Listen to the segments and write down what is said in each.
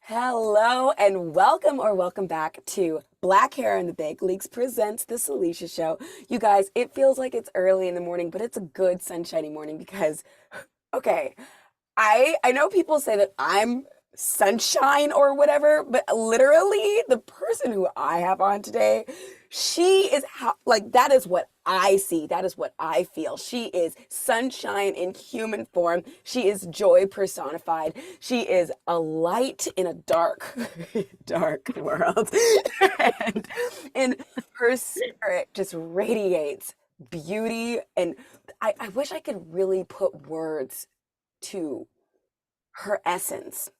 Hello and welcome or welcome back to Black Hair in the Big Leagues presents the Salisha Show. You guys, it feels like it's early in the morning, but it's a good sunshiny morning because, okay, I know people say that I'm sunshine or whatever, but literally the person who I have on today, she is like that is what I see. That is what I feel. She is sunshine in human form. She is joy personified. She is a light in a dark, dark world. and, and her spirit just radiates beauty. And I wish I could really put words to her essence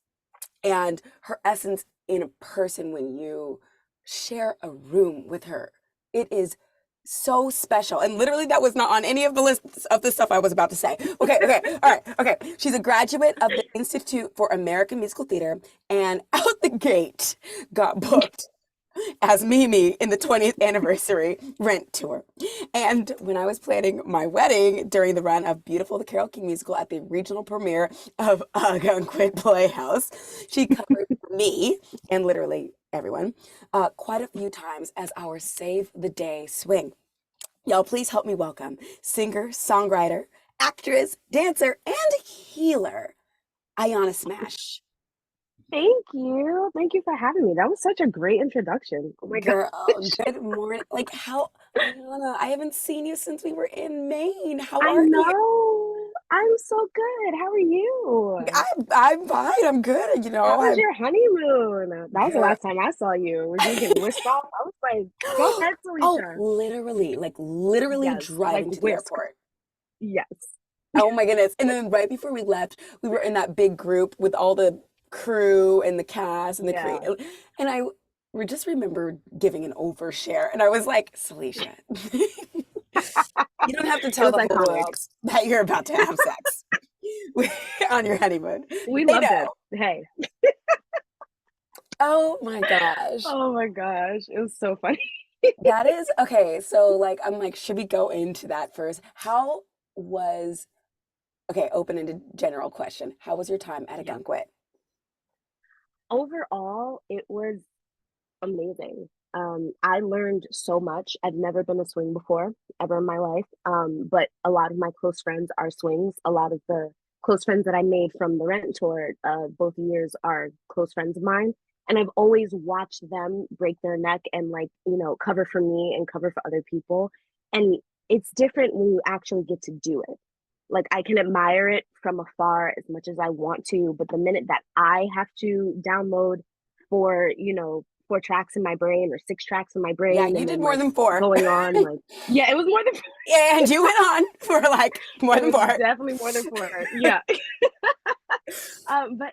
and her essence in a person when you share a room with her. It is so special. And literally that was not on any of the lists of the stuff I was about to say. Okay, all right, okay. She's a graduate of the Institute for American Musical Theater and out the gate got booked as Mimi in the 20th anniversary Rent tour. And when I was planning my wedding during the run of Beautiful the Carole King musical at the regional premiere of Gunquit Playhouse, she covered me and literally everyone quite a few times as our Save the Day swing. Y'all, please help me welcome singer, songwriter, actress, dancer, and healer, Aiyana Smash. Thank you. Thank you for having me. That was such a great introduction. Oh my Girl, gosh. good morning. Like how, Aiyana, I haven't seen you since we were in Maine. How I are you? know. I'm so good. How are you? I'm fine. I'm good. How was I'm your honeymoon? That was the good. last time I saw you. Were you getting whisked off? I was like, go ahead, Oh, Salisha. literally Yes, like driving to the whisk. airport. Yes. Oh my goodness. And then right before we left, we were in that big group with all the crew and the cast and the crew. Yeah. And I just remember giving an overshare. And I was like, Salisha, you don't have to It tell was the whole iconic. world that you're about to have sex on your honeymoon. We They loved it. know. Hey. Oh my gosh. Oh my gosh. It was so funny. That is okay. So like I'm like, should we go into that first? How was okay, open-ended general question. How was your time at a Yeah. gunquit? Overall, it was amazing. I learned so much. I'd never been a swing before, ever in my life. But a lot of my close friends are swings. A lot of the close friends that I made from the Rent tour, both years are close friends of mine. And I've always watched them break their neck and like, cover for me and cover for other people. And it's different when you actually get to do it. Like I can admire it from afar as much as I want to, but the minute that I have to download for, 4 tracks in my brain or 6 tracks in my Yeah, brain you and did then more like than four. going on like yeah, it was more than And you went on for like more it than was four. definitely more than 4. Yeah. But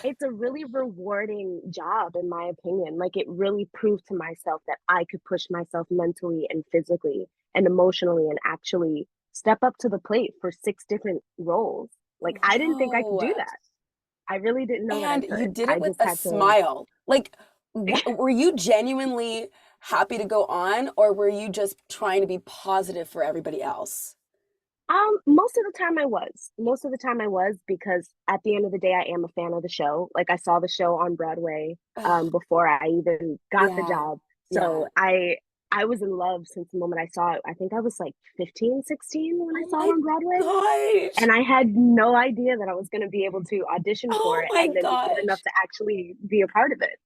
it's a really rewarding job in my opinion. Like it really proved to myself that I could push myself mentally and physically and emotionally and actually step up to the plate for 6 different roles. Like I didn't think I could do Whoa. that. I really didn't know that I And you could. did I it with just a had to smile. Like, were you genuinely happy to go on, or were you just trying to be positive for everybody else? most of the time I was. Most of the time I was because at the end of the day I am a fan of the show. Like I saw the show on Broadway Oh, before I even got the yeah, job. So yeah. I was in love since the moment I saw it. I think I was like 15, 16 when I Oh saw it my on Broadway. gosh. And I had no idea that I was going to be able to audition for Oh it my and then be good enough gosh. to actually be a part of it.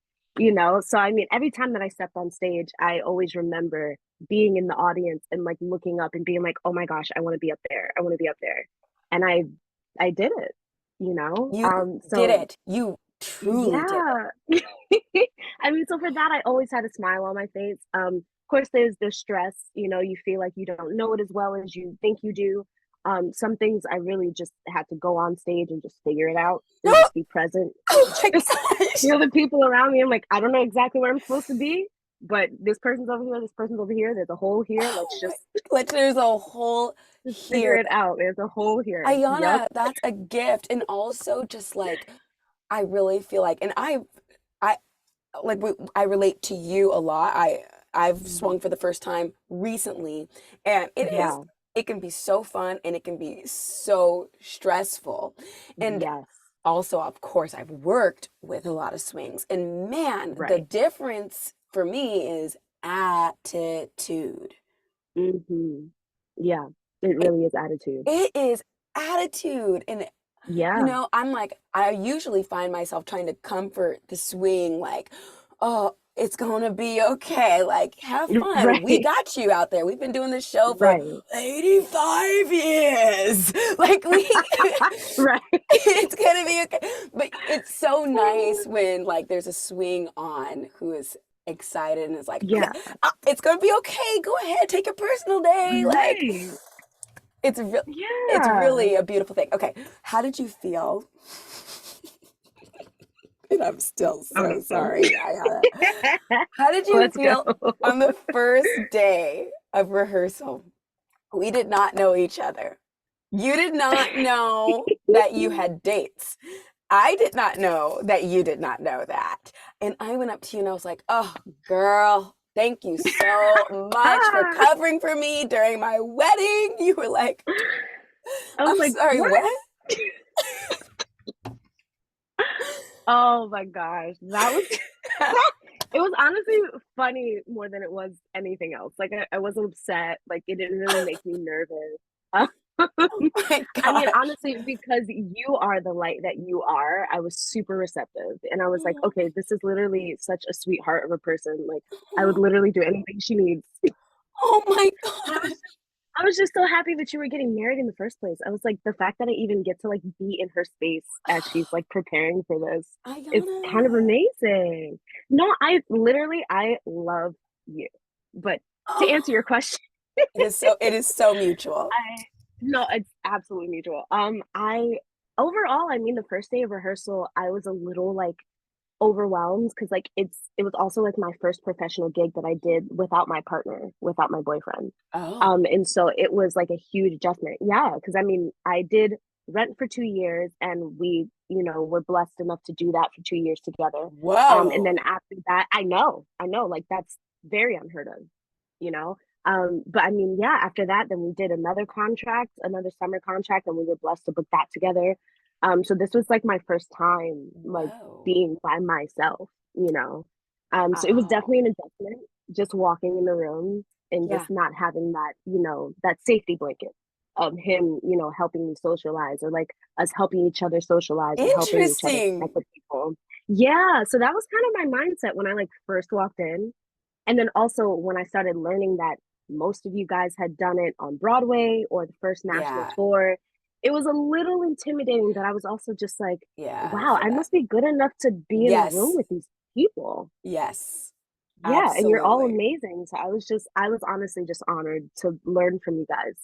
So I mean, every time that I stepped on stage, I always remember being in the audience and like looking up and being like, oh my gosh, I want to be up there. I want to be up there. And I did it. You did So it. You truly did it. yeah. I mean, so for that, I always had a smile on my face. Of course, there's the stress. You feel like you don't know it as well as you think you do. Some things I really just had to go on stage and just figure it out and Oh, just be present and oh my just gosh. feel the people around me. I'm like, I don't know exactly where I'm supposed to be, but this person's over here, this person's over here. There's a hole here. Let's Oh my, just like there's a hole figure here. it out. There's a hole here. Yep. Ayana, that's a gift. And also just like I really feel like, and I I relate to you a lot. I've swung for the first time recently, and Yeah. it can be so fun and it can be so stressful. And Yes. also, of course, I've worked with a lot of swings. And man, the Right. difference for me is attitude. Mm-hmm. Yeah, it It, really is attitude. it is attitude. And, Yeah. I'm like, I usually find myself trying to comfort the swing, like, oh, it's gonna be okay. Like, have fun. We Right. got you out there. We've been doing this show for Right. 85 years. Like, Right. it's gonna be okay. But it's so nice when like there's a swing on who is excited and is like, okay, Yeah. it's gonna be okay. Go ahead, take a personal day. Like, Right. it's real. It's Yeah. really a beautiful thing. Okay, how did you feel? And I'm still Oh so my God. sorry, Aiyana. How did you Let's go. feel on the first day of rehearsal? We did not know each other. You did not know that you had dates. I did not know that you did not know that. And I went up to you and I was like, oh, girl, thank you so much for covering for me during my wedding. You were like, I was I'm like, sorry, what? what? Oh my gosh. That was it was honestly funny more than it was anything else. Like I wasn't upset. Like it didn't really make me nervous. Oh my I mean, gosh. honestly, because you are the light that you are, I was super receptive. And I was like, okay, this is literally such a sweetheart of a person. Like I would literally do anything she needs. Oh my And gosh. I was just so happy that you were getting married in the first place. I was like, the fact that I even get to like be in her space as she's like preparing for this, it's kind of Aiyana. amazing. No, I love you. But to Oh, answer your question, it is so mutual. I no, it's absolutely mutual. I overall, I mean, the first day of rehearsal, I was a little like overwhelmed because like it was also like my first professional gig that I did without my partner, without my boyfriend. Oh, And so it was like a huge adjustment. Yeah, because I mean, I did Rent for 2 years, and we, were blessed enough to do that for 2 years together. And then whoa. after that, I know, like that's very unheard of, you know. But I mean, yeah, after that, then we did another contract, another summer contract, and we were blessed to book that together. So this was like my first time like Whoa. being by myself, you know. So it was Oh, definitely an adjustment just walking in the room and yeah. just not having that, that safety blanket of him, helping me socialize, or like us helping each other socialize and helping each other connect Interesting. with people. Yeah, so that was kind of my mindset when I like first walked in. And then also when I started learning that most of you guys had done it on Broadway or the first national Yeah. tour, it was a little intimidating, but I was also just like, Yeah, I wow, feel I that. must be good enough to be in a room Yes. with these people. Yes. Yeah, and you're all Absolutely. amazing. So I was honestly just honored to learn from you guys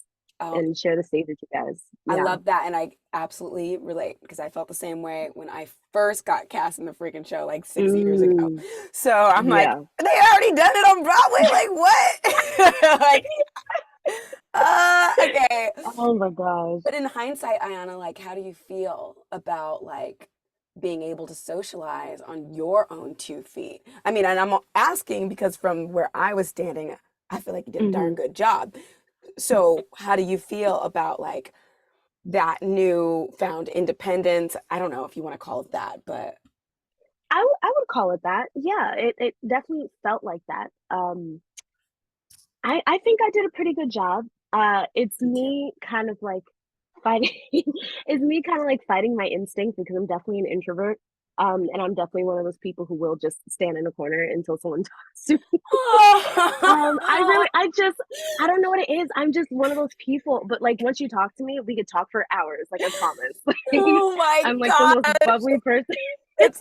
Oh, and share the stage with you guys. I Yeah. love that. And I absolutely relate because I felt the same way when I first got cast in the freaking show like 6 years ago. Mm, So I'm like, yeah. they already done it on Broadway? Like what? Like, okay. Oh my gosh. But in hindsight, Aiyana, like, how do you feel about like being able to socialize on your own 2 feet? I mean, and I'm asking because from where I was standing, I feel like you did a darn Hmm. good job. So, how do you feel about like that new found independence? I don't know if you want to call it that, but I would call it that. Yeah, it definitely felt like that. I think I did a pretty good job. It's me too. me kind of like fighting it's me kind of like fighting my instinct because I'm definitely an introvert. And I'm definitely one of those people who will just stand in a corner until someone talks to me. I don't know what it is. I'm just one of those people. But like once you talk to me, we could talk for hours. Like I promise. Like Oh my I'm like the most gosh. bubbly person. It's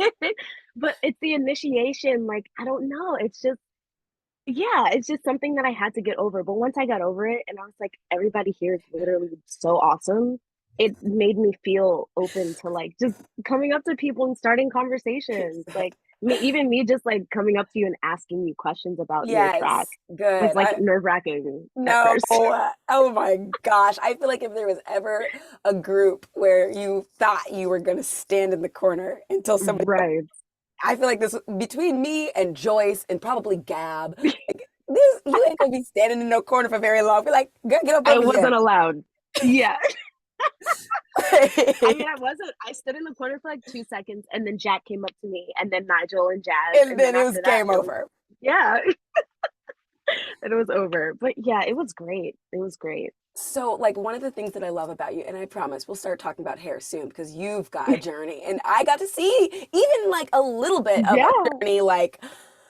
But it's the initiation. Like I don't know. It's just yeah, it's just something that I had to get over. But once I got over it and I was like, everybody here is literally so awesome, it made me feel open to like just coming up to people and starting conversations. Like even me just like coming up to you and asking you questions about your track yes, was good. like nerve-wracking at No. first. Oh my gosh. I feel like if there was ever a group where you thought you were going to stand in the corner until somebody, Right. I feel like this between me and Joyce and probably Gab, like this, you ain't gonna be standing in no corner for very long. Be like, girl, get up I over here. wasn't allowed. Yeah. I mean, I stood in the corner for like 2 seconds, and then Jack came up to me, and then Nigel and Jazz, And and then then it was after that, game over. yeah, and it was over. But yeah, it was great. It was great. So, like, one of the things that I love about you, and I promise we'll start talking about hair soon because you've got a journey, and I got to see even like a little bit of a Yeah, journey, like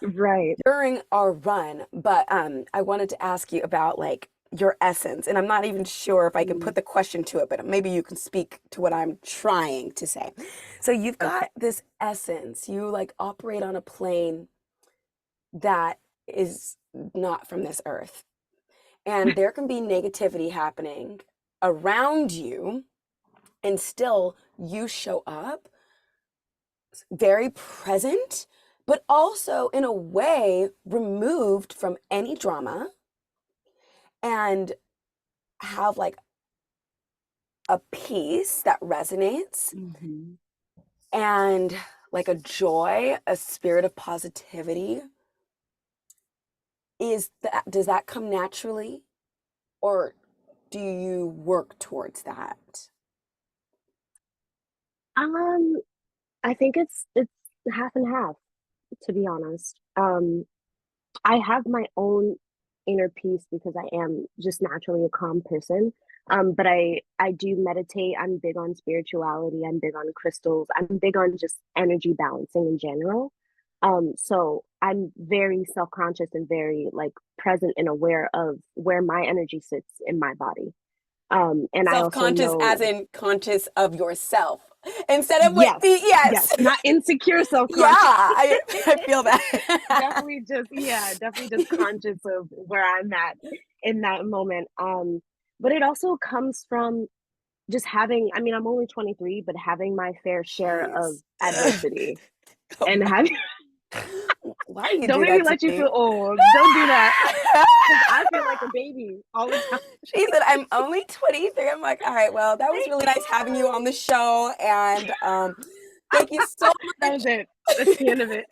right. during our run. But I wanted to ask you about like your essence, and I'm not even sure if I can Mm, put the question to it, but maybe you can speak to what I'm trying to say. So, you've okay. got this essence. You like operate on a plane that is not from this earth. And there can be negativity happening around you, and still you show up very present, but also in a way removed from any drama and have like a peace that resonates Hmm. and like a joy, a spirit of positivity. Does that come naturally, or do you work towards that? Um, I think it's half and half, to be honest. I have my own inner peace because I am just naturally a calm person. But I do meditate. I'm big on spirituality. I'm big on crystals. I'm big on just energy balancing in general. So I'm very self-conscious and very like present and aware of where my energy sits in my body. And I also Self-conscious as know, in conscious of yourself instead of what yes, the yes, yes. not insecure Yeah, self-conscious. I feel that. Definitely just, yeah, definitely just conscious of where I'm at in that moment. But it also comes from just having, I mean, I'm only 23, but having my fair share of Jeez. adversity Oh and my, having, why do you don't do make me that to let you me? feel old. Don't do that. Because I feel like a baby all the time. She said, I'm only 23. I'm like, all right, well, that was Thank really nice having you on you. the show. And thank you so That was much. it. That's the end of it.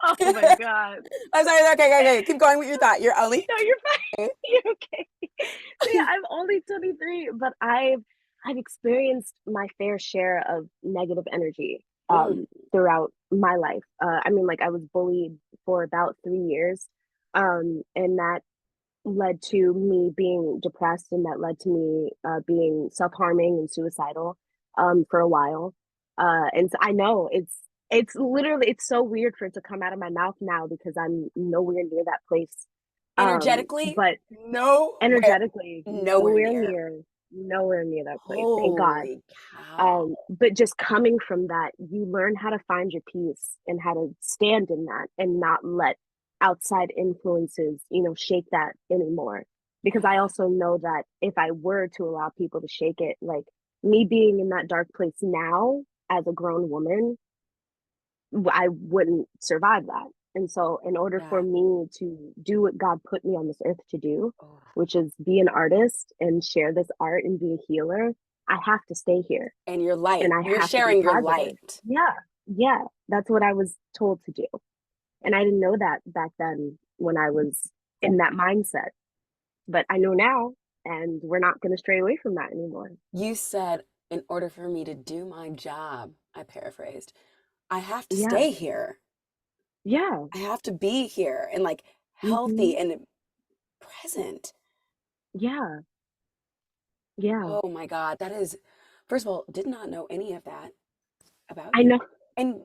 Oh my God. I'm sorry. Okay. Keep going with your thought. You're only No, you're fine. You're okay. So yeah, I'm only 23, but I've experienced my fair share of negative energy Mm, throughout my life. I mean, like I was bullied for about 3 years, and that led to me being depressed, and that led to me being self-harming and suicidal for a while. And so I know it's literally it's so weird for it to come out of my mouth now because I'm nowhere near that place. energetically, But nowhere, energetically, nowhere near. nowhere near that place. Thank God. Holy cow. But just coming from that, you learn how to find your peace and how to stand in that and not let outside influences, shake that anymore. Because I also know that if I were to allow people to shake it, like me being in that dark place now as a grown woman, I wouldn't survive that. And so, in order for Yeah. me to do what God put me on this earth to do, Oh, which is be an artist and share this art and be a healer, I have to stay here and your and light. I You're have to be sharing your positive. light. Yeah, yeah, that's what I was told to do. And I didn't know that back then when I was in that mindset, but I know now, and we're not going to stray away from that anymore. You said, in order for me to do my job, I paraphrased, I have to Yeah, stay here. yeah, I have to be here and like hmm, healthy and present. yeah, yeah. Oh my God. That is, first of all, did not know any of that about I you. know. And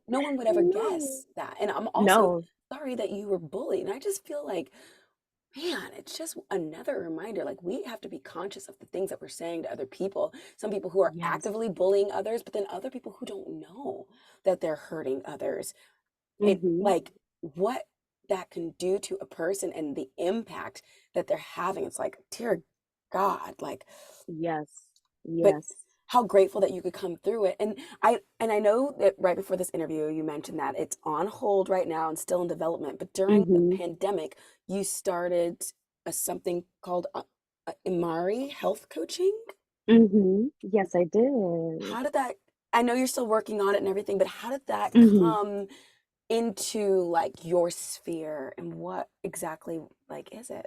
no one would ever No, guess that. And I'm also no, sorry that you were bullied. And I just feel like, man, it's just another reminder. Like, we have to be conscious of the things that we're saying to other people. Some people who are yes. actively bullying others, but then other people who don't know that they're hurting others. It Hmm. like what that can do to a person and the impact that they're having. It's like, dear God, like, Yes, but yes. how grateful that you could come through it. And I know that right before this interview you mentioned that it's on hold right now and still in development, but during the Hmm. pandemic you started something called Imari health coaching. Hmm. Yes, I did. How did that, I know you're still working on it and everything, but how did that Hmm. come into like your sphere, and what exactly like is it?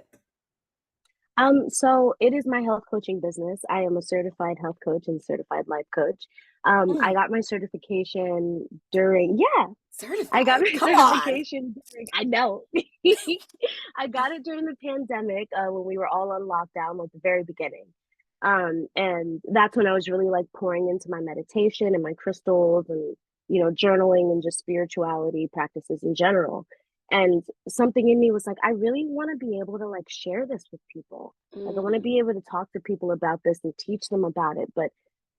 So it is my health coaching business. I am a certified health coach and certified life coach. I Mm, got my certification during, yeah, I got certified. my Come on. certification during, I know. I got it during the pandemic, when we were all on lockdown, like the very beginning. And that's when I was really like pouring into my meditation and my crystals and, journaling and just spirituality practices in general. And something in me was like, I really want to be able to like share this with people. Like, I want to Mm, be able to talk to people about this and teach them about it. But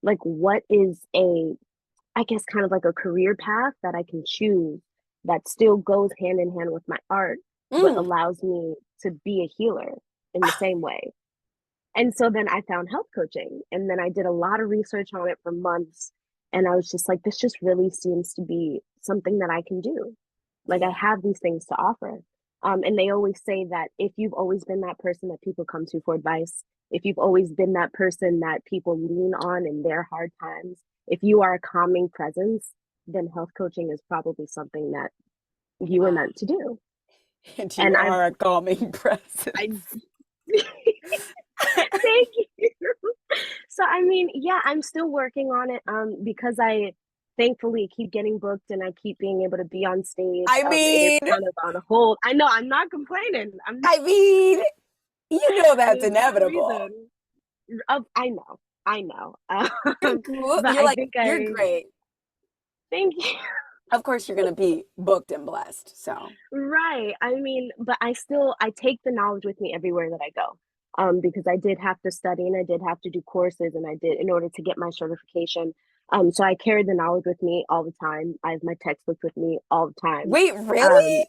like, what is I guess, kind of like a career path that I can choose that still goes hand in hand with my art, but mm. allows me to be a healer in the same way? And so then I found health coaching, and then I did a lot of research on it for months. And I was just like, this just really seems to be something that I can do. Like, I Yeah. have these things to offer. And they always say that if you've always been that person that people come to for advice, if you've always been that person that people lean on in their hard times, if you are a calming presence, then health coaching is probably something that you were Wow. meant to do. And you And are a calming presence. I, thank you. So I mean, yeah, I'm still working on it because I thankfully keep getting booked and I keep being able to be on stage. I It is mean, kind of on hold. I know I'm not complaining. I'm not, I mean, you know that's there's no inevitable. reason. I know. I know. You're cool. But You're I like, think you're I great. thank you. Of course, you're gonna be booked and blessed. So, Right. I mean, but I take the knowledge with me everywhere that I go. Because I did have to study and I did have to do courses and I did in order to get my certification. So I carried the knowledge with me all the time. I have my textbook with me all the time. wait, really? Um,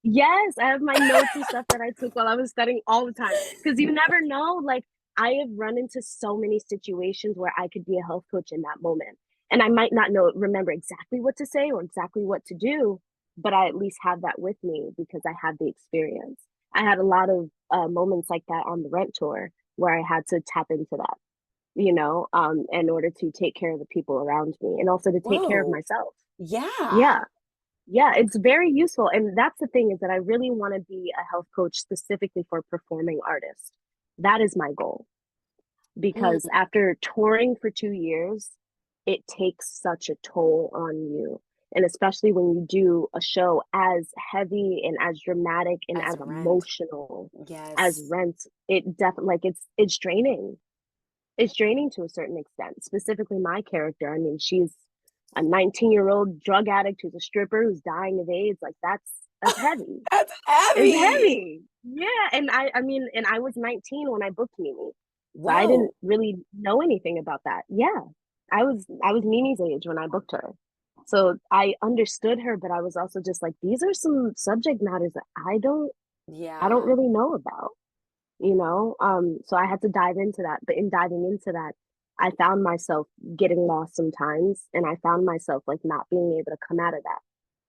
yes, I have my notes and stuff that I took while I was studying all the time. Because you never know, like I have run into so many situations where I could be a health coach in that moment. And I might not remember exactly what to say or exactly what to do, but I at least have that with me because I had the experience. I had a lot of moments like that on the rent tour where I had to tap into that, in order to take care of the people around me and also to take care of Whoa. myself. Yeah. Yeah. Yeah, it's very useful. And that's the thing, is that I really want to be a health coach specifically for performing artists. That is my goal. Because Mm, after touring for 2 years, it takes such a toll on you. And especially when you do a show as heavy and as dramatic and as as rent. emotional as Yes. Rent, it definitely like it's draining. It's draining to a certain extent. Specifically my character. I mean, she's a 19-year-old drug addict who's a stripper who's dying of AIDS. Like that's heavy. That's It's heavy. heavy. Yeah. And I mean, and I was 19 when I booked Mimi. So I Whoa. didn't really know anything about that. Yeah. I was Mimi's age when I booked her. So I understood her, but I was also just like, these are some subject matters that I don't Yeah. really know about, so I had to dive into that. But in diving into that, I found myself getting lost sometimes, and I found myself like not being able to come out of that.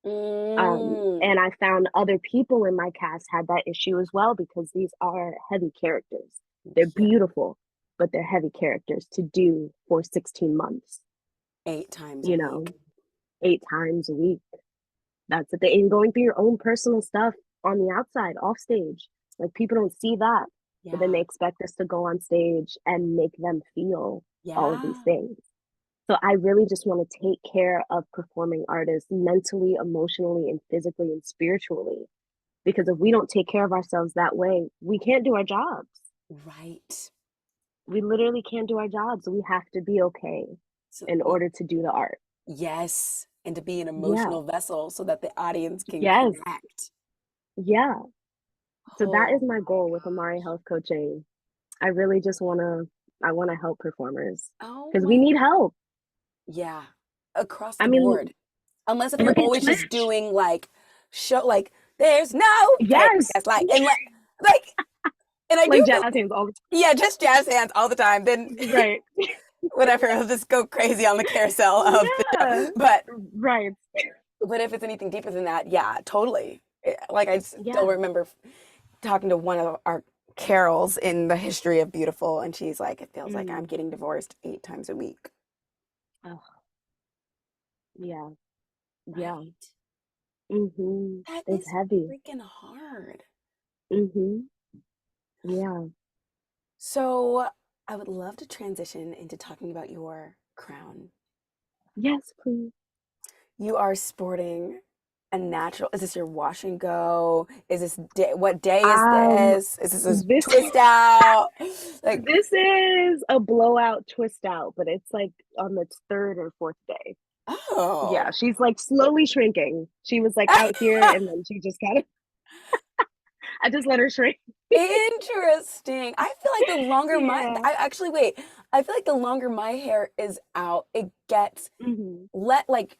Mm, And I found other people in my cast had that issue as well, because these are heavy characters. They're yeah. beautiful, but they're heavy characters to do for 16 months, 8 times a you week. know, 8 times a week. That's the thing. And going through your own personal stuff on the outside, off stage. Like, people don't see that, but then they Yeah. expect us to go on stage and make them feel all of these Yeah. things. So I really just want to take care of performing artists mentally, emotionally, and physically and spiritually. Because if we don't take care of ourselves that way, we can't do our jobs. Right. We literally can't do our jobs. We have to be okay So, in order to do the art. yes. And to be an Yeah. emotional vessel so that the audience can Yes. connect. Yeah. So that is Oh my my goal with Amari gosh. Health Coaching. I really just I want to help performers Oh because we my. need help. Yeah. Across I the mean, board. Unless if you're look at always just Twitch. doing like show like there's no Yes. fakeness like and like and I do Like jazz believe hands all the yeah, just jazz hands all the time. Then time. Right. whatever, it'll just go crazy on the carousel of the Yeah. show. Right. But if it's anything deeper than that, yeah, totally. Like I still Yeah. remember talking to one of our Carols in the history of Beautiful, and she's like, it feels like I'm Mm. getting divorced 8 times a week. Oh, yeah. Yeah. Right. Mm-hmm. That It's is heavy. freaking hard. Mm-hmm. Yeah. So I would love to transition into talking about your crown. Yes, please. You are sporting a natural. Is this your wash and go? Is this day? What day is Um, this? Is this a this twist out? Like, this is a blowout twist out, but it's like on the third or fourth day. Yeah, oh. she's like slowly shrinking. She was like out here and then she just kind of I just let her shrink. Interesting. I feel like the longer Yeah. I actually wait. I feel like the longer my hair is out, it gets Hmm. like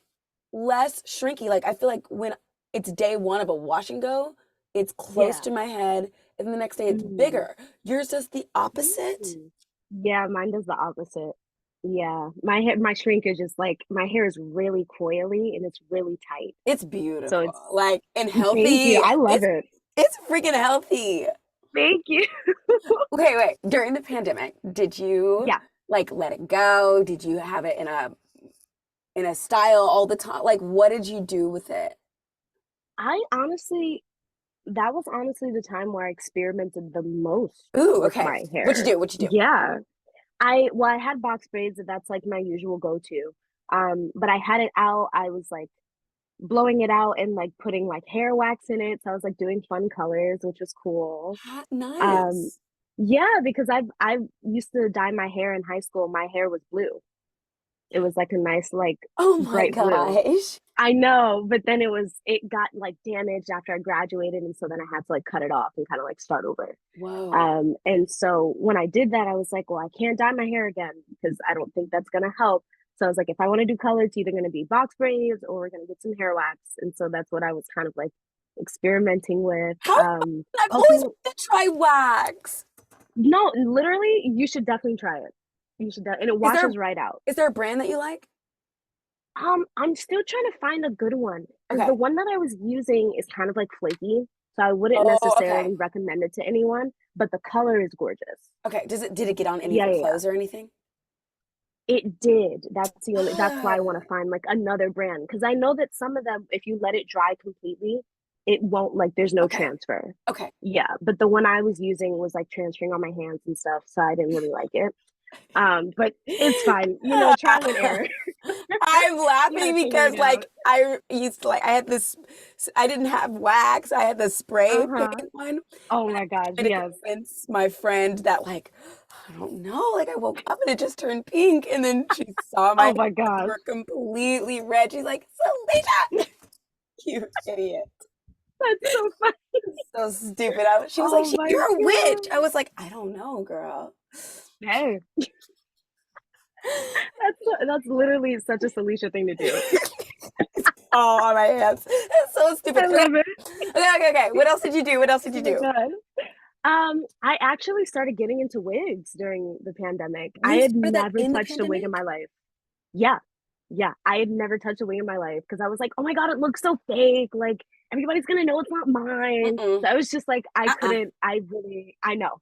less shrinky. Like I feel like when it's day one of a wash and go, it's close Yeah. to my head, and then the next day it's Hmm. bigger. Yours does the opposite. Yeah, mine does the opposite. Yeah, my shrinkage is like my hair is really coily and it's really tight. It's So beautiful. it's Like and thank you. healthy. I love It's it. it's freaking healthy. Thank you. Okay, wait. During the pandemic, did you Yeah, like let it go? Did you have it in a style all the time? Like, what did you do with it? I honestly that was honestly the time where I experimented the most Ooh, with okay. my What'd you hair. do? What'd you do? Yeah. I had box braids, and that's like my usual go-to. But I had it out. I was like blowing it out and like putting like hair wax in it. So I was like doing fun colors, which was cool. Um, Nice. yeah, because I used to dye my hair in high school. My hair was blue. It was like a nice like Oh my bright blue. gosh. I know, but then it got like damaged after I graduated, and so then I had to like cut it off and kind of like start over. Whoa. And so when I did that, I was like, well, I can't dye my hair again because I don't think that's gonna help. So I was like, if I want to do color, it's either gonna be box braids or we're gonna get some hair wax. And so that's what I was kind of like experimenting with. How I've always Hoping wanted to try wax. no, literally, you should definitely try it. And it Is there washes right out. is there a brand that you like? I'm still trying to find a good one because Okay. the one that I was using is kind of like flaky, so I wouldn't Oh, okay. necessarily recommend it to anyone, but the color is gorgeous. Okay. Did it get on any of Yeah, your yeah, yeah. clothes or anything? It did. That's why I Ah, want to find like another brand because I know that some of them, if you let it dry completely, it won't like there's no okay. transfer. Okay. Yeah, but the one I was using was like transferring on my hands and stuff, so I didn't really like it. But it's fine, trial and error. I'm You gotta laughing figure because it out. I used to like I had this I didn't have wax. I had the spray paint Uh-huh. one. Oh my gosh, Trying to yes. convince my friend that like I don't know, like I woke up and it just turned pink, and then she saw my Oh hands my gosh. were completely red. She's like, Salisha, you idiot. That's so funny. So stupid. She was like, Oh my You're a witch. I god. was like, I don't know, girl. Hey, that's literally such a Salisha thing to do. Oh, on my hands. That's so stupid. I Okay, love it. okay. What else did you do? What else did Oh you my do? god. I actually started getting into wigs during the pandemic. I You had started that never in the touched a wig in my pandemic? life. Yeah. Yeah, I had never touched a wig in my life because I was like, "Oh my god, it looks so fake, like, everybody's gonna know it's not mine." Mm-mm. So I was just like, Uh-uh. I know.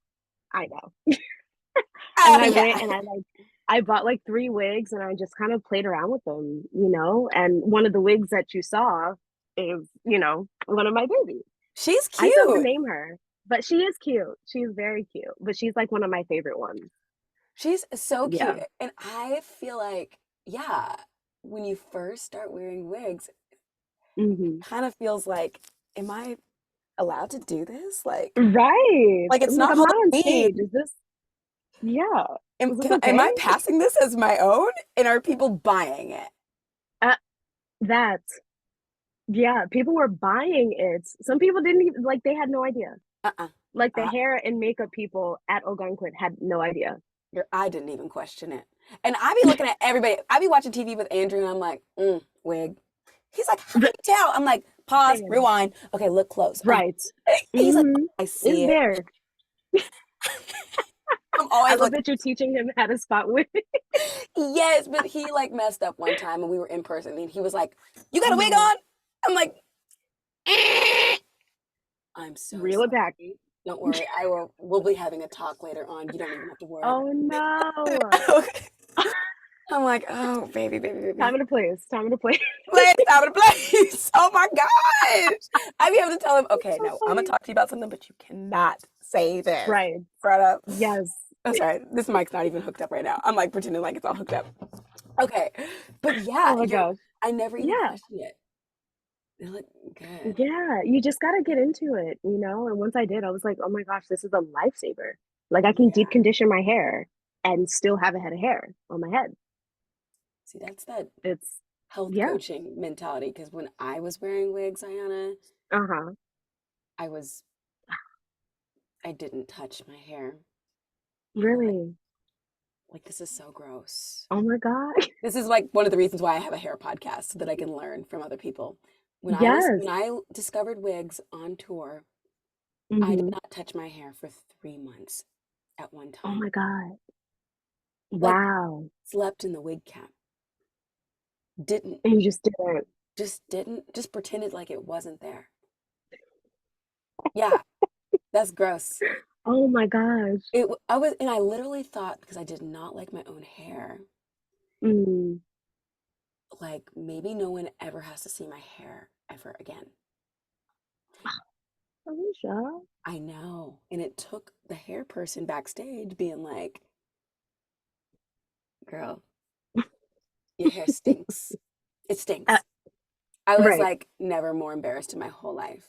And Oh then I went yeah. and I bought like 3 wigs and I just kind of played around with them, and one of the wigs that you saw is, one of my babies. She's I still have to cute. name her, but she is cute. She's very cute, but she's like one of my favorite ones. She's so cute. Yeah. And I feel like, yeah, when you first start wearing wigs, Mhm. kind of feels like, am I allowed to do this? Right. Like it's I'm like, not "I'm not on Halloween. stage. Is this yeah. Is this Am okay?" I passing this as my own? And are people buying it? Uh, that. Yeah, people were buying it. Some people didn't even like, they had no idea. Uh-uh. Like, the Uh, hair and makeup people at Algonquin had no idea. I didn't even question it. And I be looking at everybody. I be watching TV with Andrew and I'm like, wig. He's like, how can R you tell? I'm like, pause, Same. rewind. Okay, look close. Right. He's like, Mhm. I It's see it. there. I'm I always love looking. that you're teaching him how to spot wig. Yes, but he like messed up one time when we were in person and he was like, you got Oh, a wig no. on? I'm like, "Eh." I'm so Reel it back. sorry. Don't worry. We'll be having a talk later on. You don't even have to worry about Oh, no. it. Okay. I'm like, oh baby, baby, Time baby. and a place. Time and a place. Place out of place. Oh my gosh. I be able to tell him, It's okay, so no, I'm gonna funny. talk to you about something, but you cannot say this. Right. Right up. Yes. Oh, sorry. This mic's not even hooked up right now. I'm like pretending like it's all hooked up. Okay. But yeah, Oh my gosh. I never even Yeah. questioned it. They look good. Yeah. You just got to get into it, you know? And once I did, I was like, oh my gosh, this is a lifesaver. Like I can deep Yeah. condition my hair and still have a head of hair on my head. See, that's that It's, health yeah. coaching mentality. Because when I was wearing wigs, Aiyana, Uh-huh. I was, I didn't touch my hair. And Really? like this is so gross. Oh my God. This is like one of the reasons why I have a hair podcast so that I can learn from other people. Yes. When I discovered wigs on tour, I did Mm-hmm. not touch my hair for 3 months at one Oh time. my God. Like Wow. slept in the wig cap. Didn't And you just didn't. just pretended like it wasn't there. Yeah, that's gross. Oh my gosh. I literally thought because I did not like my own hair, Mm. like maybe no one ever has to see my hair ever again. Salisha. I know. And it took the hair person backstage being like, girl, your hair stinks. It Uh, stinks. I was right. like never more embarrassed in my whole life.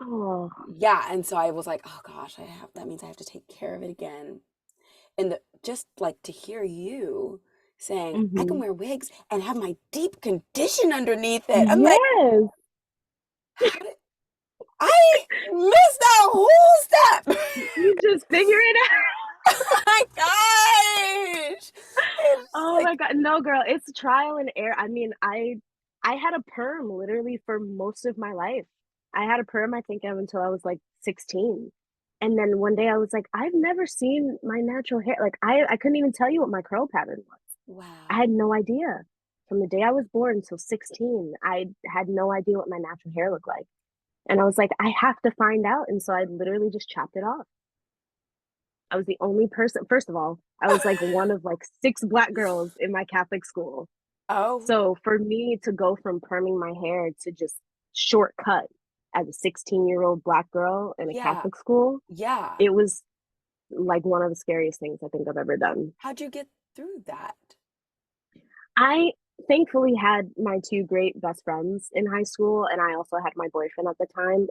Oh. Yeah, and so I was like, oh gosh, that means I have to take care of it again. And just like to hear you saying, I can Mm-hmm. wear wigs and have my deep condition underneath it. I'm like, Yes. how did I missed that whole step? You just figure it out. Oh my gosh. It's Oh my like, God. No, girl, it's trial and error. I mean, I had a perm literally for most of my life. I had a perm, I think, until I was like 16. And then one day I was like, I've never seen my natural hair. Like I couldn't even tell you what my curl pattern was. I wow. had no idea. From the day I was born until 16, I had no idea what my natural hair looked like. And I was like, I have to find out. And so I literally just chopped it off. I was the only person, first of all, I was like one of like six Black girls in my Catholic school. Oh, So for me to go from perming my hair to just shortcut as a 16-year-old Black girl in a yeah. Catholic school, Yeah. it was like one of the scariest things I think I've ever done. How'd you get through that? I thankfully had my two great best friends in high school, and I also had my boyfriend at the time.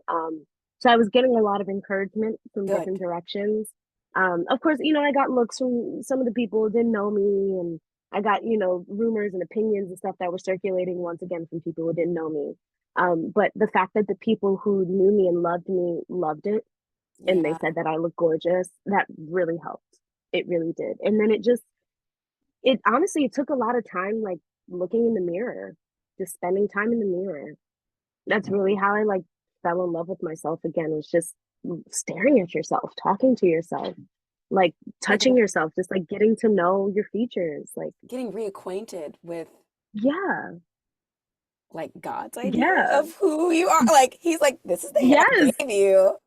So I was getting a lot of encouragement from different Good. directions. Of course, I got looks from some of the people who didn't know me, and I got, rumors and opinions and stuff that were circulating once again from people who didn't know me. But the fact that the people who knew me loved it, and they Yeah. said that I look gorgeous, that really helped. It really did. And then it honestly, it took a lot of time, like looking in the mirror, just spending time in the mirror. That's really how I like fell in love with myself again, was just staring at yourself, talking to yourself, like Like touching yourself, just like getting to know your features. Like, getting reacquainted with yeah, like God's idea yeah, of who you are. Like he's like, this is the hair I yes, gave you.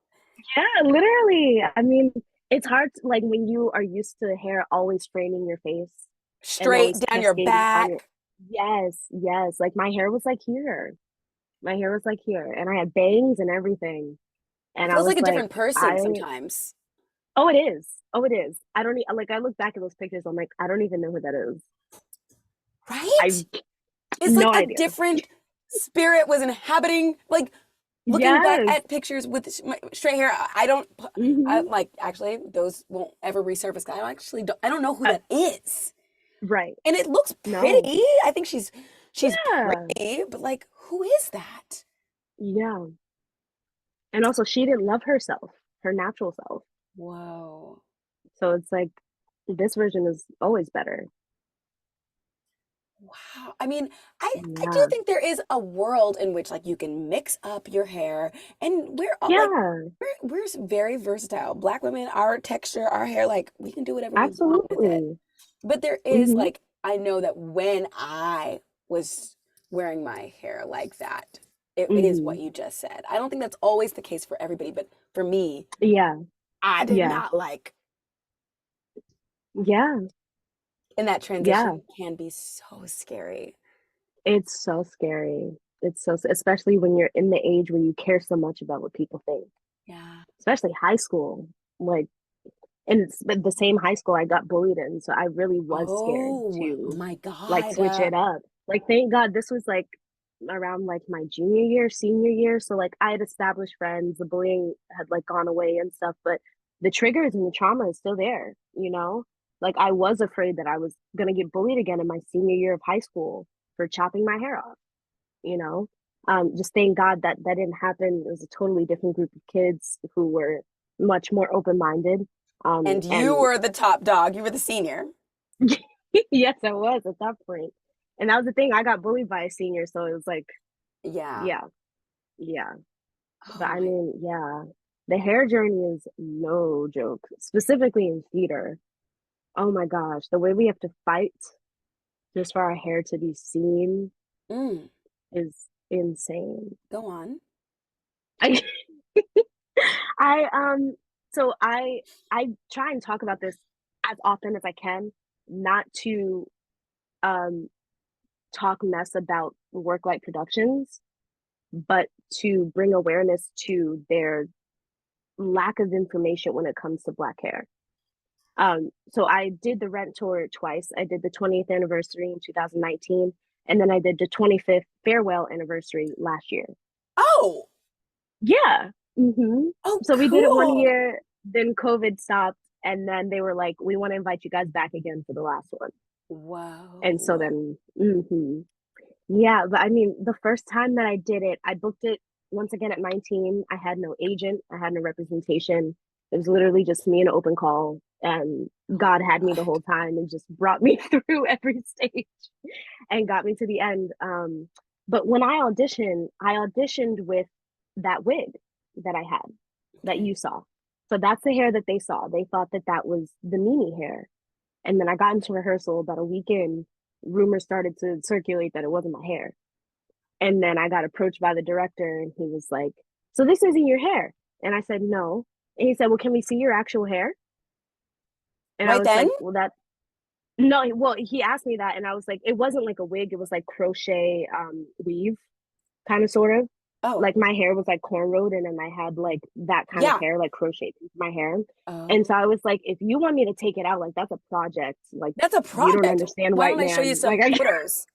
yeah, literally. I mean, it's hard to, like when you are used to hair always framing your face and Straight always down your cascading down your, back. yes, yes. Like my hair was like here. My hair was like here, and I had bangs and everything. It And I feels was like a like, different person I, sometimes. oh, it is. Oh, it is. I don't like, I look back at those pictures, I'm like, I don't even know who that is. I Right? It's no like a idea. different spirit was inhabiting, like looking back Yes. at pictures with straight hair. I don't, I Hmm. like actually those won't ever resurface. I don't know who that is. Right. And it looks No. pretty. I think she's Yeah. pretty, but like who is that? Yeah. And also, she didn't love herself, her natural self. Whoa. So it's like, this version is always better. Wow. I mean, I do Yeah. think there is a world in which like you can mix up your hair and we're all like Yeah. we're very versatile. Black women, our texture, our hair, like we can do whatever we want with it. Absolutely. But there is Hmm. like I know that when I was wearing my hair like that, it is Hmm. what you just said. I don't think that's always the case for everybody, but for me, Yeah. I did Yeah. not like. Yeah. And that Yeah. transition can be so scary. It's so scary. It's so, especially when you're in the age where you care so much about what people think, Yeah. especially high school. Like, And it's the same high school I got bullied in, so I really was scared Oh to my like God. switch it up. Like thank God this was like around like my junior year, senior year. So like I had established friends, the bullying had like gone away and stuff, but the triggers and the trauma is still there, you know? Like I was afraid that I was gonna get bullied again in my senior year of high school for chopping my hair off, you know? Just thank God that that didn't happen. It was a totally different group of kids who were much more open-minded. And you And were the top dog. You were the senior. yes, I was at that point. And that was the thing. I got bullied by a senior, so it was like, Yeah. yeah, yeah. Oh But I my. mean, yeah, the hair journey is no joke, specifically in theater. Oh my gosh, the way we have to fight just for our hair to be seen Mm, is insane. go on. I, I so I try and talk about this as often as I can, not to um talk mess about work light productions, but to bring awareness to their lack of information when it comes to Black hair. So I did the Rent tour twice. I did the 20th anniversary in 2019, and then I did the 25th farewell anniversary last year. Oh, Yeah. hmm oh, So we did it one cool. year, then COVID stopped, and then they were like, "We want to invite you guys back again for the last one." And so Whoa. then, yeah, but I mean, the first time that I did it, I booked it once again at 19. I had no agent, I had no representation. It was literally just me and an open call. And Oh God my had me the God. whole time and just brought me through every stage and got me to the end. But when I auditioned with that wig that I had that Okay. you saw. So that's the hair that they saw. They thought that that was the Mimi hair. And then I got into rehearsal about a week in, rumors started to circulate that it wasn't my hair. And then I got approached by the director and he was like, "So this isn't your hair?" And I said, "No." And he said, "Well, can we see your actual hair?" And I Right was then? like, "Well, that no." Well, he asked me that and I was like, it wasn't like a wig, it was like crochet weave, kind of sort of. Oh, Like my hair was like cornrowed and then I had like that kind of yeah. hair, like crocheted into my hair. And so Oh, I was like, if you want me to take it out, like that's a project. Like that's a you don't project. understand, Why white don't I show you man. some Like I photos?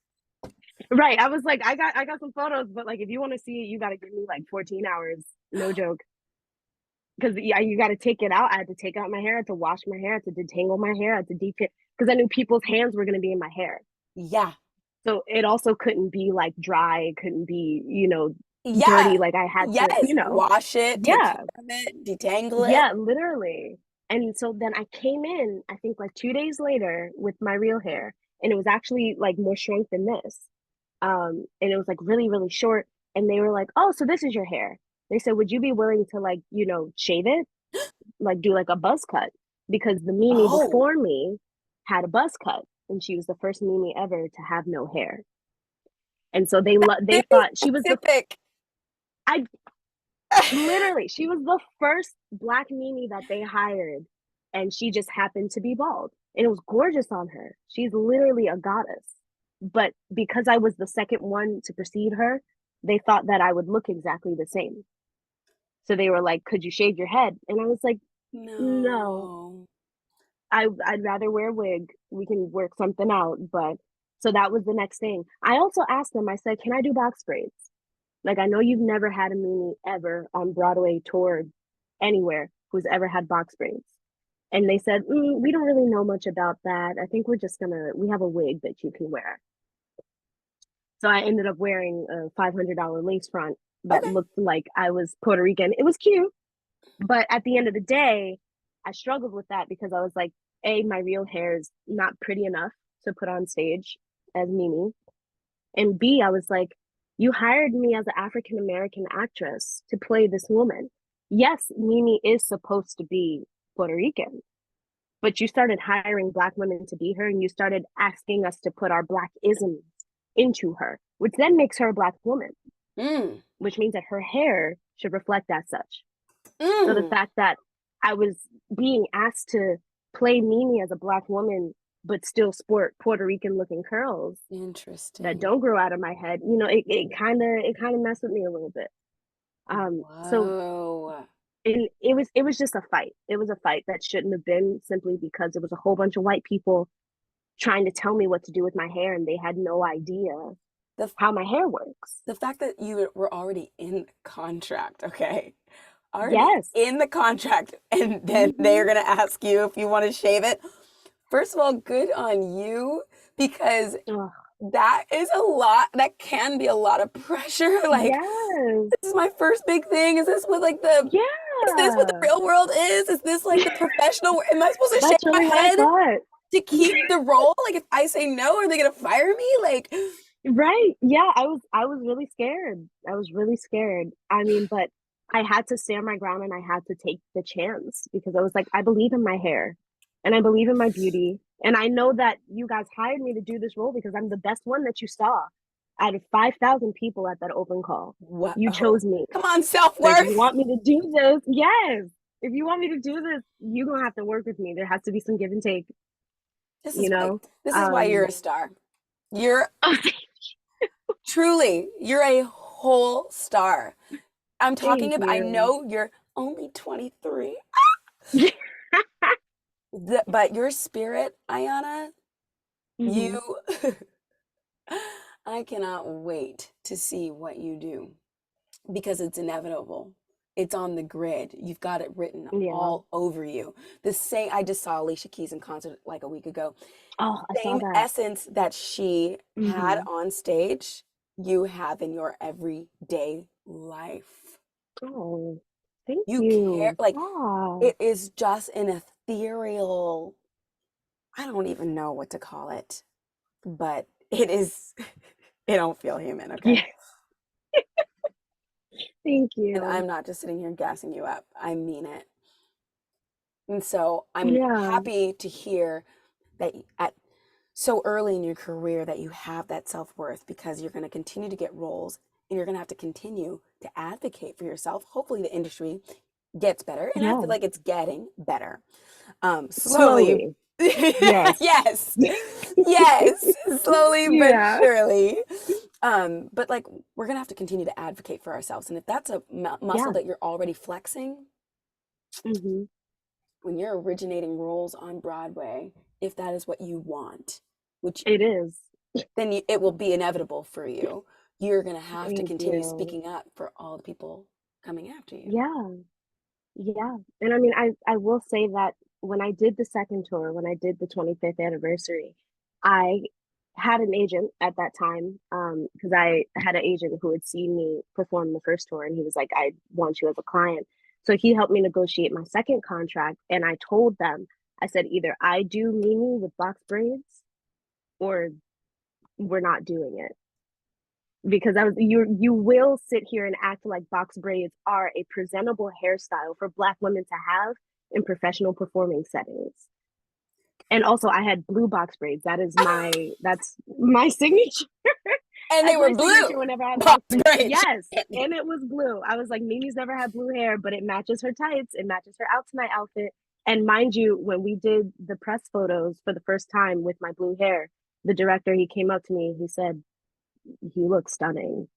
right. I was like, I got some photos, but like if you want to see it, you gotta give me like 14 hours. No joke. Because yeah, you gotta take it out. I had to take out my hair, I had to wash my hair, I had to detangle my hair, I had to deep it because I knew people's hands were gonna be in my hair. Yeah. So it also couldn't be like dry, it couldn't be, dirty. Yeah. Like I had to, Yes. Wash it, take yeah, care of it, detangle it. yeah, literally. And so then I came in, I think like 2 days later with my real hair, and it was actually like more shrunk than this. And it was like really, really short. And they were like, "Oh, so this is your hair." They said, "Would you be willing to like, shave it, like do like a buzz cut?" Because the Mimi Oh, before me had a buzz cut, and she was the first Mimi ever to have no hair. And so they very thought she was the specific. I literally she was the first Black Mimi that they hired, and she just happened to be bald, and it was gorgeous on her. She's literally a goddess. But because I was the second one to precede her, they thought that I would look exactly the same. So they were like, "Could you shave your head?" And I was like, "No, No. I'd rather wear a wig. We can work something out." But so that was the next thing. I also asked them, I said, "Can I do box braids? Like, I know you've never had a Mimi ever on Broadway tour anywhere who's ever had box braids." And they said, "We don't really know much about that. I think we have a wig that you can wear." So I ended up wearing a $500 lace front that Okay. looked like I was Puerto Rican. It was cute, but at the end of the day, I struggled with that because I was like, A, my real hair is not pretty enough to put on stage as Mimi. And B, I was like, you hired me as an African American actress to play this woman. Yes, Mimi is supposed to be Puerto Rican, but you started hiring Black women to be her and you started asking us to put our Black isms into her, which then makes her a Black woman, Mm. which means that her hair should reflect as such. So the Mm. fact that I was being asked to play Mimi as a Black woman, but still sport Puerto Rican looking curls that Interesting. don't grow out of my head, it kind of messed with me a little bit. So Whoa. And it was just a fight. It was a fight that shouldn't have been, simply because it was a whole bunch of white people trying to tell me what to do with my hair, and they had no idea The how my hair works. the fact that you were already in contract, okay? Already Yes. in the contract, and then they're Hmm. gonna ask you if you want to shave it. First of all, good on you, because Ugh. that is a lot. That can be a lot of pressure. Like, Yes. this is my first big thing. Is this what the Yeah. real world is? Is this like the professional? Am I supposed to shave That's my really what I head thought. to keep the role? Like, if I say no, are they gonna fire me? Like, Right. Yeah, I was really scared. I was really scared. I mean, but I had to stand my ground, and I had to take the chance, because I was like, I believe in my hair, and I believe in my beauty. And I know that you guys hired me to do this role because I'm the best one that you saw. Out of 5,000 people at that open call, you whoa. chose me. Come on, So if you self-worth. want me to do this, yes. If you want me to do this, you're gonna have to work with me. There has to be some give and take, This you is why know? this is why you're Um a star. You're truly, you're a whole star. Thank I you. know you're only 23, but your spirit, Aiyana, you, Hmm. I cannot wait to see what you do, because it's inevitable. It's on the grid. You've got it written Yeah. all over you. The same, I just saw Alicia Keys in concert like a week ago. Oh, I saw Same that. essence that she had Hmm. on stage, you have in your everyday life. Oh, thank You care, you. like, Ah, it is just an ethereal, I don't even know what to call it, but it is, it don't feel human, okay? yeah, thank And you. I'm not just sitting here gassing you up. I mean it. And so I'm Yeah, happy to hear that at so early in your career that you have that self-worth, because you're going to continue to get roles, and you're going to have to continue to advocate for yourself. Hopefully the industry gets better, and I feel yeah. like it's getting better. Slowly. Slowly. Yes. Yes. Yes, slowly but Yeah. surely. But like, we're gonna have to continue to advocate for ourselves, and if that's a muscle Yeah. that you're already flexing, Hmm. when you're originating roles on Broadway, if that is what you want, which It is. then it will be inevitable for you. You're gonna have to Thank continue you. speaking up for all the people coming after you. Yeah. Yeah. And I mean, I will say that when I did the second tour, when I did the 25th anniversary, I had an agent at that time, because I had an agent who had seen me perform the first tour, and he was like, I want you as a client. So he helped me negotiate my second contract, and I told them, I said, either I do Mimi with box braids, or we're not doing it. Because you will sit here and act like box braids are a presentable hairstyle for Black women to have in professional performing settings. And also, I had blue box braids. That's my signature. And they That's were my blue. signature whenever I have Box box braids. braids. Yes, and it was blue. I was like, Mimi's never had blue hair, but it matches her tights. It matches her out tonight outfit. And mind you, when we did the press photos for the first time with my blue hair, the director, he came up to me. He said, "You look stunning."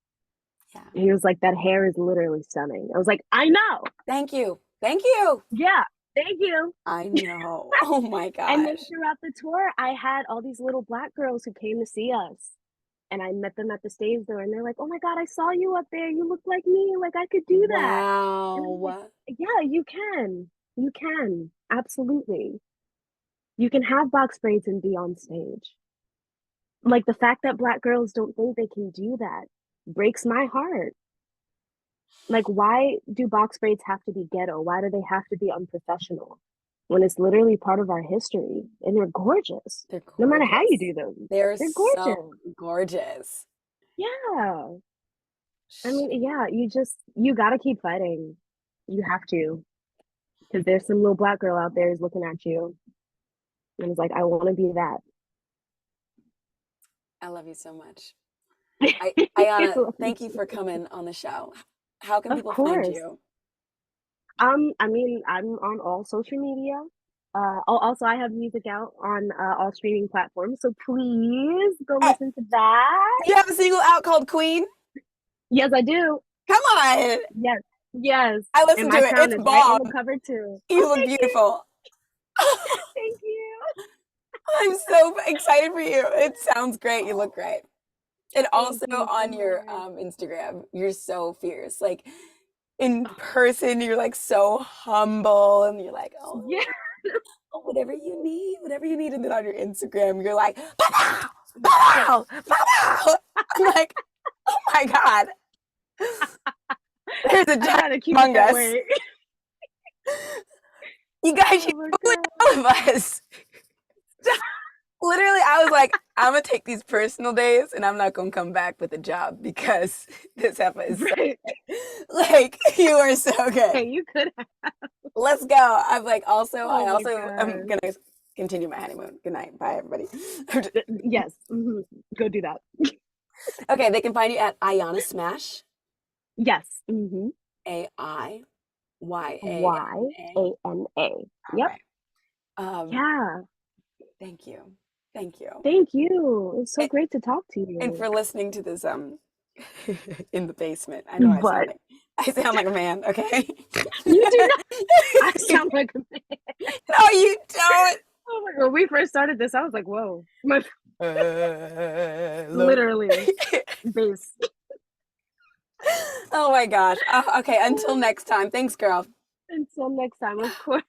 Yeah. He was like, that hair is literally stunning. I was like, I know. Thank you. Thank you. Yeah. Thank you. I know. Oh my And then gosh. throughout the tour, I had all these little Black girls who came to see us. And I met them at the stage door, and they're like, oh my God, I saw you up there. You look like me. Like, I could do that. And I'm like, Wow. yeah, you can. You can. Absolutely. You can have box braids and be on stage. Like, the fact that Black girls don't think they can do that breaks my heart. Like, why do box braids have to be ghetto? Why do they have to be unprofessional when it's literally part of our history? And they're gorgeous. They're No matter how you gorgeous. do them, They're they're so gorgeous. gorgeous. Yeah. I mean, yeah, you gotta keep fighting. You have to. Because there's some little Black girl out there who's looking at you and it's like, I want to be that. I love you so much. Aiyana, Love you thank you for too. coming on the show. How can Of people find course. you? I mean, I'm on all social media. Also, I have music out on all streaming platforms, so please go Oh, listen to that. you have a single out called Queen? Yes, I do. Come on. Yes. Yes, I and listened to my it. crown It's is right on the bomb. cover too. You Oh, look thank you. beautiful. Thank you. I'm so excited for you. It sounds great. You look great. And Thank also you so on your much. Instagram, you're so fierce. Like in person, you're like so humble and you're like, Yeah. oh, whatever you need. And then on your Instagram, you're like, pow, pow, pow. I'm like, oh my God, there's a I giant gotta keep it among that us. way. You guys Oh should my bully God. all of us. Literally, I was like, I'm gonna take these personal days and I'm not gonna come back with a job because this heifer is so Right. good. Like, you are so good. Hey, you could have. Let's go. Oh I my also am gosh. gonna continue my honeymoon. Good night. Bye, everybody. Yes. Go do that. Okay, they can find you at Aiyana Smash, Yes. Aiyana. YANA. All Yep. right. Um, Yeah. thank you. Thank you. Thank you. It's so And, great to talk to and you. for listening to this in the basement. I know But I sound like a man, okay? you do not. I sound like a man. No, you don't. Oh my God. When we first started this, I was like, whoa. Hello. Literally. Bass. Oh my gosh. Okay, until next time. Thanks, girl. Until next time, of course.